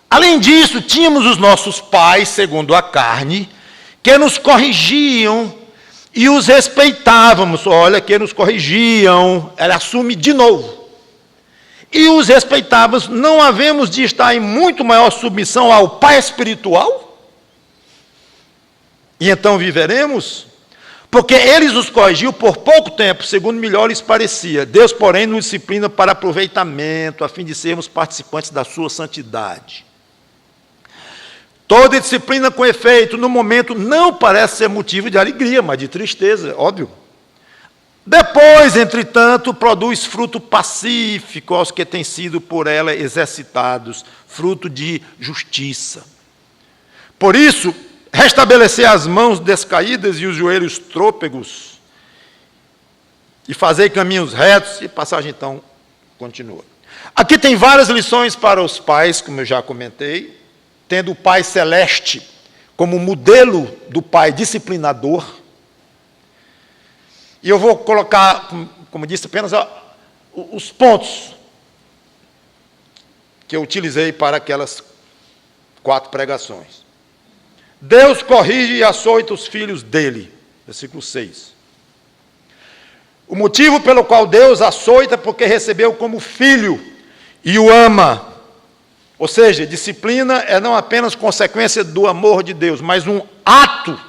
[SPEAKER 1] Além disso, tínhamos os nossos pais, segundo a carne, que nos corrigiam e os respeitávamos. Olha, que nos corrigiam. Ela assume de novo. E os respeitávamos. Não havemos de estar em muito maior submissão ao Pai espiritual? E então viveremos? Porque eles nos corrigiam por pouco tempo, segundo melhor lhes parecia. Deus, porém, nos disciplina para aproveitamento, a fim de sermos participantes da sua santidade. Toda disciplina com efeito, no momento, não parece ser motivo de alegria, mas de tristeza, óbvio. Depois, entretanto, produz fruto pacífico aos que têm sido por ela exercitados, fruto de justiça. Por isso, restabelecer as mãos descaídas e os joelhos trôpegos, e fazer caminhos retos, e a passagem então continua. Aqui tem várias lições para os pais, como eu já comentei, tendo o Pai Celeste como modelo do Pai disciplinador. E eu vou colocar, como disse, apenas os pontos que eu utilizei para aquelas 4 pregações. Deus corrige e açoita os filhos dele. Versículo 6. O motivo pelo qual Deus açoita é porque recebeu como filho e o ama. Ou seja, disciplina é não apenas consequência do amor de Deus, mas um ato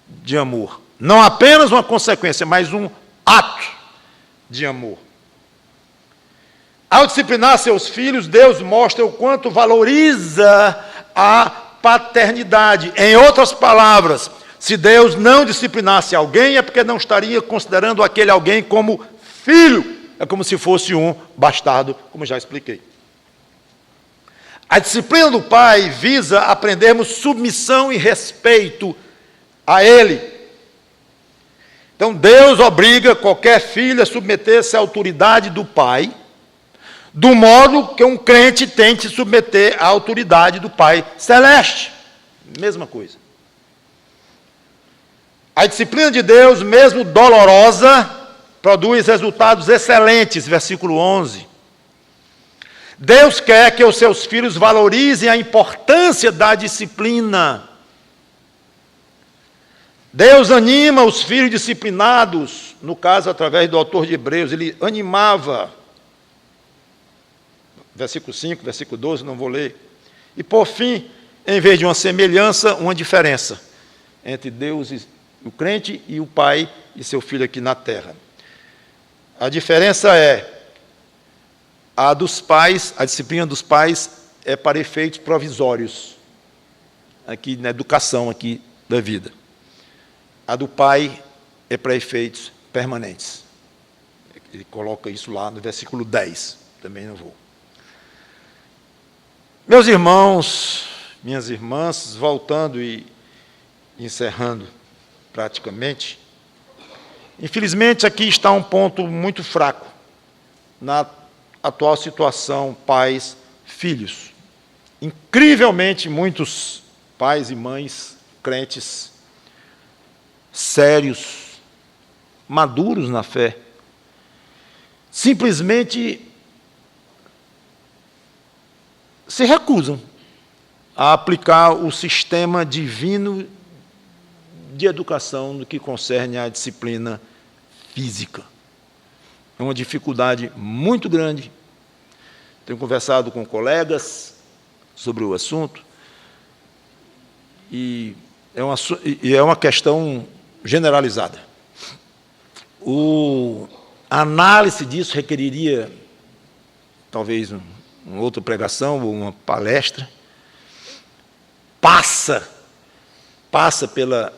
[SPEAKER 1] de amor. Não apenas uma consequência, mas um ato de amor. Ao disciplinar seus filhos, Deus mostra o quanto valoriza a paternidade. Em outras palavras, Se Deus não disciplinasse alguém, é porque não estaria considerando aquele alguém como filho. É como se fosse um bastardo, como já expliquei. A disciplina do pai visa aprendermos submissão e respeito a ele. Então Deus obriga qualquer filho a submeter-se à autoridade do pai, do modo que um crente tem que se submeter à autoridade do Pai Celeste. Mesma coisa. A disciplina de Deus, mesmo dolorosa, produz resultados excelentes, versículo 11. Deus quer que os seus filhos valorizem a importância da disciplina. Deus anima os filhos disciplinados, no caso, através do autor de Hebreus, ele animava. Versículo 5, versículo 12, não vou ler. E por fim, em vez de uma semelhança, uma diferença entre Deus e o crente e o pai e seu filho aqui na terra. A diferença é a dos pais, a disciplina dos pais é para efeitos provisórios, aqui na educação aqui da vida. A do pai é para efeitos permanentes. Ele coloca isso lá no versículo 10, também não vou. Meus irmãos, minhas irmãs, voltando e encerrando praticamente, infelizmente aqui está um ponto muito fraco na atual situação pais, filhos. Incrivelmente muitos pais e mães crentes sérios, maduros na fé, simplesmente se recusam a aplicar o sistema divino de educação no que concerne à disciplina física. É uma dificuldade muito grande. Tenho conversado com colegas sobre o assunto e é uma questão generalizada. A análise disso requeriria talvez uma outra pregação ou uma palestra. Passa pela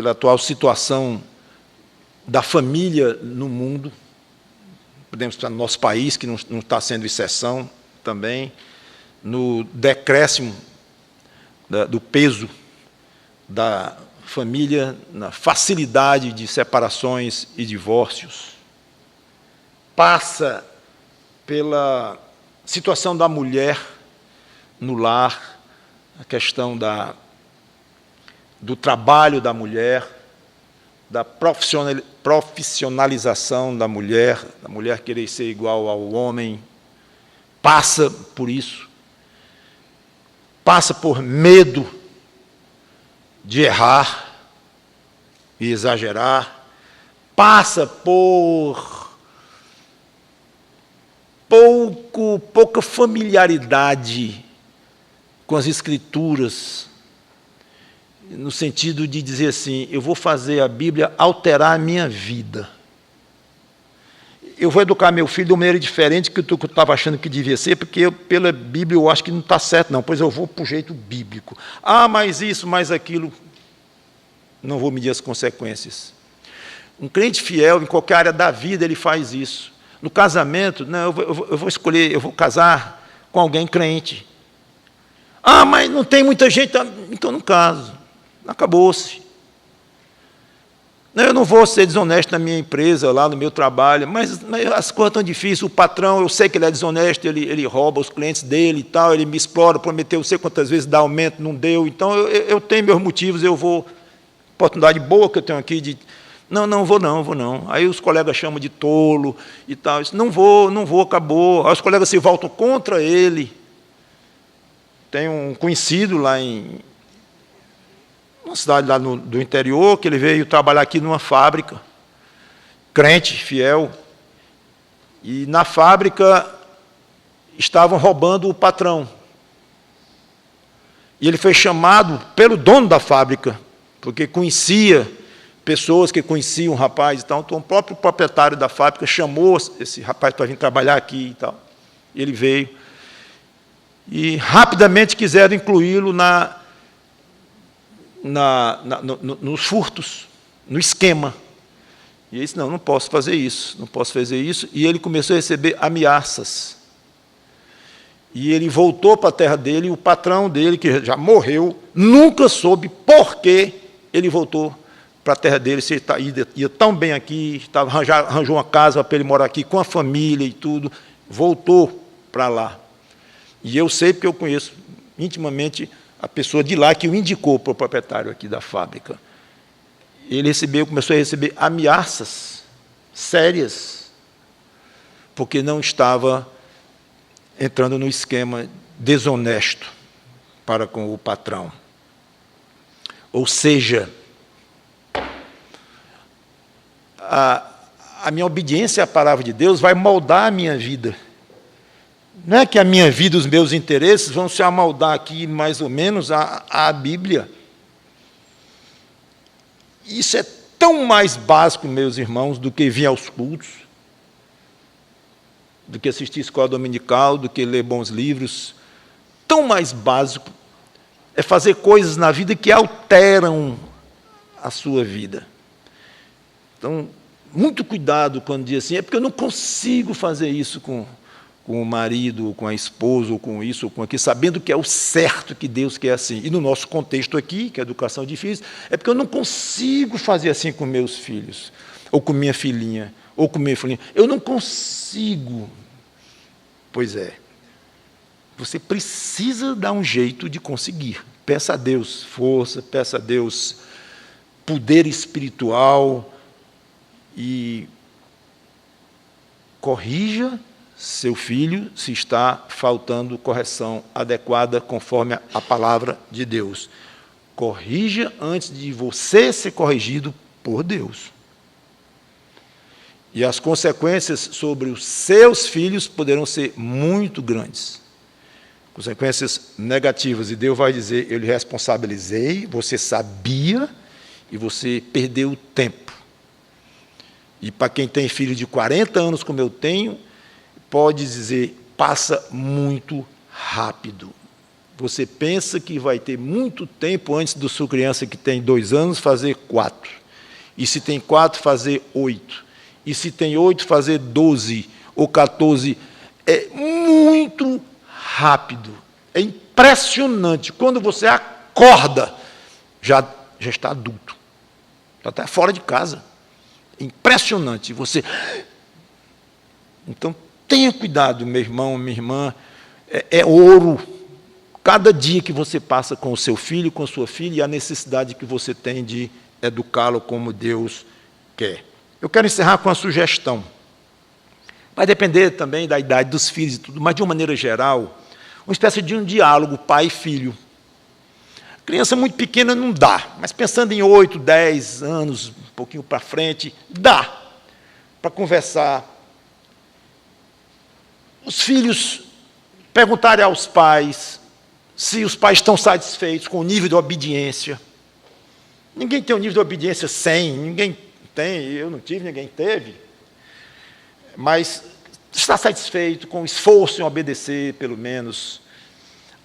[SPEAKER 1] atual situação da família no mundo. Podemos estar no nosso país, que não está sendo exceção também, no decréscimo do peso da família, na facilidade de separações e divórcios. Passa pela situação da mulher no lar, a questão do trabalho da mulher, da profissionalização da mulher querer ser igual ao homem, passa por isso, passa por medo de errar e exagerar, passa por pouca familiaridade com as Escrituras, no sentido de dizer assim, eu vou fazer a Bíblia alterar a minha vida. Eu vou educar meu filho de uma maneira diferente que eu estava achando que devia ser, porque pela Bíblia eu acho que não está certo, não, pois eu vou para o jeito bíblico. Ah, mas isso, mais aquilo, não vou medir as consequências. Um crente fiel, em qualquer área da vida, ele faz isso. No casamento, não, eu vou escolher, eu vou casar com alguém crente. Ah, mas não tem muita gente, então não caso. Acabou-se. Eu não vou ser desonesto na minha empresa, lá no meu trabalho, mas as coisas estão difíceis, o patrão, eu sei que ele é desonesto, ele rouba os clientes dele e tal, ele me explora, prometeu não sei quantas vezes dar aumento, não deu, então eu tenho meus motivos, eu vou, oportunidade boa que eu tenho aqui de, não vou não. Aí os colegas chamam de tolo e tal, não vou, acabou. Aí os colegas se voltam contra ele. Tem um conhecido lá em uma cidade lá do interior, que ele veio trabalhar aqui numa fábrica, crente, fiel, e na fábrica estavam roubando o patrão. E ele foi chamado pelo dono da fábrica, porque conhecia pessoas que conheciam o rapaz e tal, então o próprio proprietário da fábrica chamou esse rapaz para vir trabalhar aqui e tal. E ele veio. E rapidamente quiseram incluí-lo nos furtos, no esquema. E ele disse, não posso fazer isso, não posso fazer isso. E ele começou a receber ameaças. E ele voltou para a terra dele, e o patrão dele, que já morreu, nunca soube por que ele voltou para a terra dele, se ele ia tão bem aqui, arranjou uma casa para ele morar aqui com a família e tudo, voltou para lá. E eu sei, porque eu conheço intimamente a pessoa de lá que o indicou para o proprietário aqui da fábrica. Ele começou a receber ameaças sérias, porque não estava entrando no esquema desonesto para com o patrão. Ou seja, a minha obediência à palavra de Deus vai moldar a minha vida. Não é que a minha vida, os meus interesses vão se amoldar aqui mais ou menos à Bíblia. Isso é tão mais básico, meus irmãos, do que vir aos cultos, do que assistir escola dominical, do que ler bons livros. Tão mais básico é fazer coisas na vida que alteram a sua vida. Então, muito cuidado quando diz assim, é porque eu não consigo fazer isso com o marido, ou com a esposa, ou com isso, ou com aquilo, sabendo que é o certo, que Deus quer assim. E no nosso contexto aqui, que é a educação de filhos, é porque eu não consigo fazer assim com meus filhos, ou com minha filhinha, ou com minha filhinha. Eu não consigo. Pois é. Você precisa dar um jeito de conseguir. Peça a Deus força, peça a Deus poder espiritual e corrija seu filho se está faltando correção adequada conforme a palavra de Deus. Corrija antes de você ser corrigido por Deus. E as consequências sobre os seus filhos poderão ser muito grandes. Consequências negativas. E Deus vai dizer, eu lhe responsabilizei, você sabia e você perdeu tempo. E para quem tem filho de 40 anos, como eu tenho, pode dizer, passa muito rápido. Você pensa que vai ter muito tempo antes da sua criança que tem 2 anos fazer 4. E se tem 4, fazer 8. E se tem 8, fazer 12 ou 14. É muito rápido. É impressionante. Quando você acorda, já está adulto. Já está fora de casa. É impressionante. Então, tenha cuidado, meu irmão, minha irmã, é ouro. Cada dia que você passa com o seu filho, com a sua filha, e a necessidade que você tem de educá-lo como Deus quer. Eu quero encerrar com uma sugestão. Vai depender também da idade dos filhos e tudo, mas, de uma maneira geral, uma espécie de um diálogo pai e filho. Criança muito pequena não dá, mas pensando em 8, 10 anos, um pouquinho para frente, dá para conversar. Os filhos perguntarem aos pais se os pais estão satisfeitos com o nível de obediência. Ninguém tem um nível de obediência 100, ninguém tem, eu não tive, ninguém teve. Mas está satisfeito com o esforço em obedecer, pelo menos.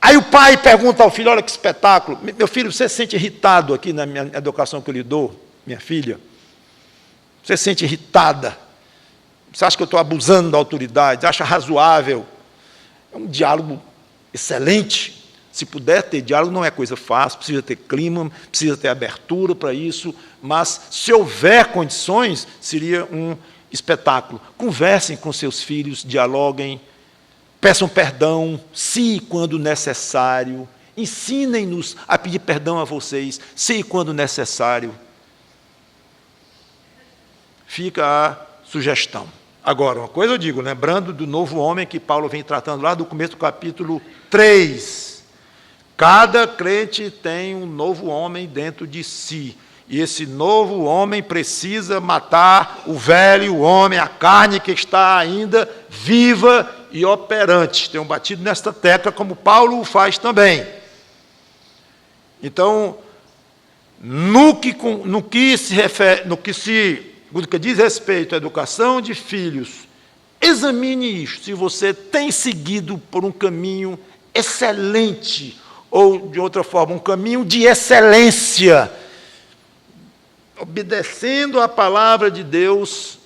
[SPEAKER 1] Aí o pai pergunta ao filho, olha que espetáculo, meu filho, você se sente irritado aqui na minha educação que eu lhe dou, minha filha? Você se sente irritada? Você acha que eu estou abusando da autoridade? Acha razoável? É um diálogo excelente. Se puder ter diálogo, não é coisa fácil, precisa ter clima, precisa ter abertura para isso, mas, se houver condições, seria um espetáculo. Conversem com seus filhos, dialoguem, peçam perdão, se e quando necessário, ensinem-nos a pedir perdão a vocês, se e quando necessário. Fica a sugestão. Agora, uma coisa eu digo, lembrando do novo homem que Paulo vem tratando lá do começo do capítulo 3. Cada crente tem um novo homem dentro de si. E esse novo homem precisa matar o velho homem, a carne que está ainda viva e operante. Tenho batido nesta tecla, como Paulo o faz também. Então, no que diz respeito à educação de filhos, examine isto, se você tem seguido por um caminho excelente, ou de outra forma, um caminho de excelência, obedecendo à palavra de Deus,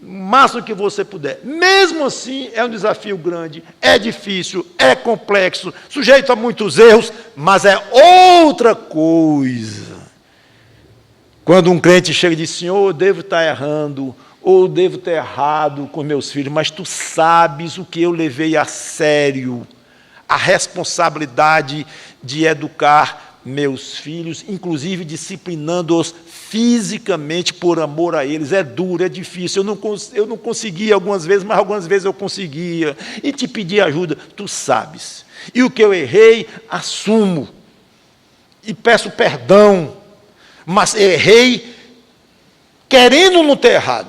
[SPEAKER 1] o máximo que você puder. Mesmo assim, é um desafio grande, é difícil, é complexo, sujeito a muitos erros, mas é outra coisa. Quando um crente chega e diz, Senhor, eu devo estar errando, ou eu devo ter errado com meus filhos, mas tu sabes o que eu levei a sério, a responsabilidade de educar meus filhos, inclusive disciplinando-os fisicamente por amor a eles. É duro, é difícil, eu não conseguia algumas vezes, mas algumas vezes eu conseguia, e te pedi ajuda, tu sabes. E o que eu errei, assumo, e peço perdão, mas errei querendo não ter errado,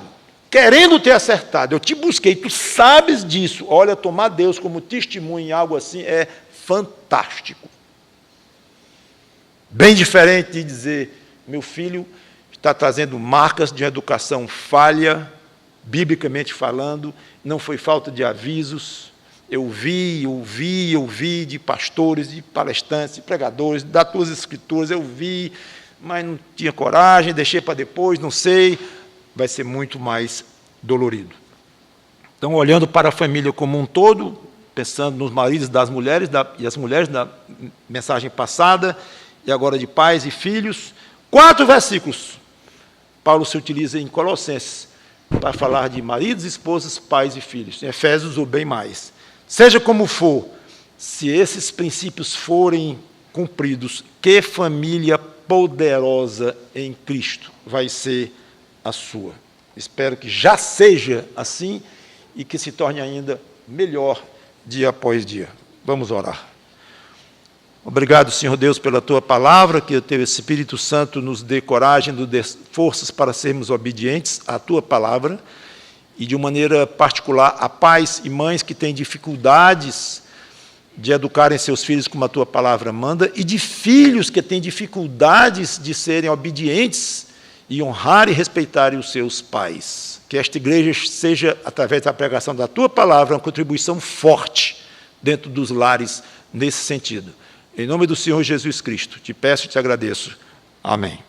[SPEAKER 1] querendo ter acertado. Eu te busquei, tu sabes disso. Olha, tomar Deus como testemunho em algo assim é fantástico. Bem diferente de dizer, meu filho está trazendo marcas de educação falha, biblicamente falando, não foi falta de avisos. Eu vi de pastores, de palestrantes, de pregadores, das tuas escrituras, eu vi, mas não tinha coragem, deixei para depois, não sei, vai ser muito mais dolorido. Então, olhando para a família como um todo, pensando nos maridos das mulheres, e as mulheres da mensagem passada, e agora de pais e filhos, 4 versículos, Paulo se utiliza em Colossenses, para falar de maridos, esposas, pais e filhos. Em Efésios, ou bem mais. Seja como for, se esses princípios forem cumpridos, que família poderosa em Cristo vai ser a sua. Espero que já seja assim e que se torne ainda melhor dia após dia. Vamos orar. Obrigado, Senhor Deus, pela Tua palavra, que o Teu Espírito Santo nos dê coragem, nos dê forças para sermos obedientes à Tua palavra, e de uma maneira particular a pais e mães que têm dificuldades de educarem seus filhos como a Tua palavra manda, e de filhos que têm dificuldades de serem obedientes e honrar e respeitarem os seus pais. Que esta igreja seja, através da pregação da Tua palavra, uma contribuição forte dentro dos lares nesse sentido. Em nome do Senhor Jesus Cristo, te peço e te agradeço. Amém.